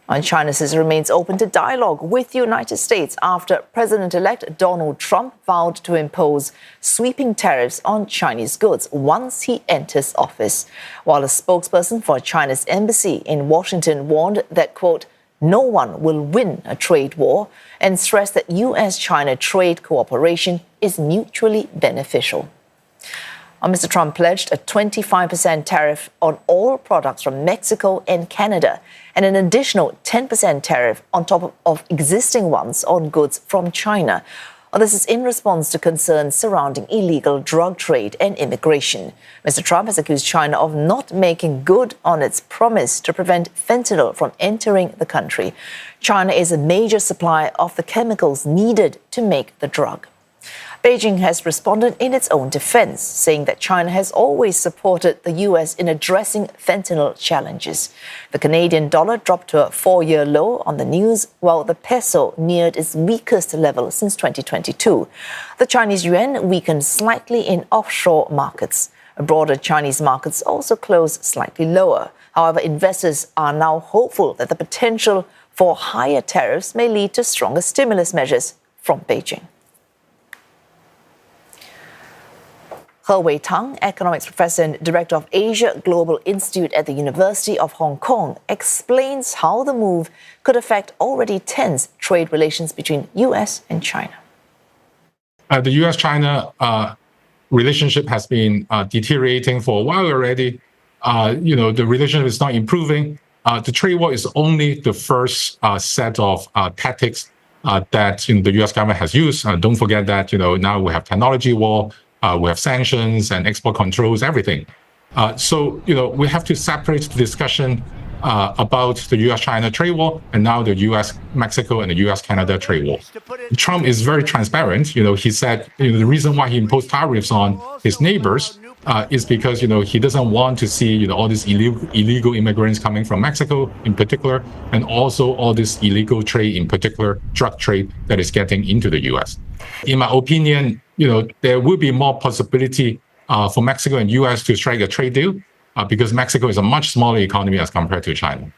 And China says it remains open to dialogue with the United States after President-elect Donald Trump vowed to impose sweeping tariffs on Chinese goods once he enters office, while a spokesperson for China's embassy in Washington warned that, quote, no one will win a trade war, and stressed that U.S.-China trade cooperation is mutually beneficial. Mr. Trump pledged a 25% tariff on all products from Mexico and Canada, and an additional 10% tariff on top of existing ones on goods from China. This is in response to concerns surrounding illegal drug trade and immigration. Mr. Trump has accused China of not making good on its promise to prevent fentanyl from entering the country. China is a major supplier of the chemicals needed to make the drug. Beijing has responded in its own defense, saying that China has always supported the U.S. in addressing fentanyl challenges. The Canadian dollar dropped to a 4-year low on the news, while the peso neared its weakest level since 2022. The Chinese yuan weakened slightly in offshore markets. Broader Chinese markets also closed slightly lower. However, investors are now hopeful that the potential for higher tariffs may lead to stronger stimulus measures from Beijing. He Wei-tang, economics professor and director of Asia Global Institute at the University of Hong Kong, explains how the move could affect already tense trade relations between U.S. and China. The U.S.-China relationship has been deteriorating for a while already. The relationship is not improving. The trade war is only the first set of tactics that the U.S. government has used. Don't forget that now we have technology war. We have sanctions and export controls, everything. So we have to separate the discussion about the U.S.-China trade war and now the U.S.-Mexico and the U.S.-Canada trade war. Trump is very transparent. He said the reason why he imposed tariffs on his neighbors is because he doesn't want to see all these illegal immigrants coming from Mexico in particular, and also all this illegal trade, in particular drug trade, that is getting into the U.S. In my opinion, there will be more possibility for Mexico and U.S. to strike a trade deal because Mexico is a much smaller economy as compared to China.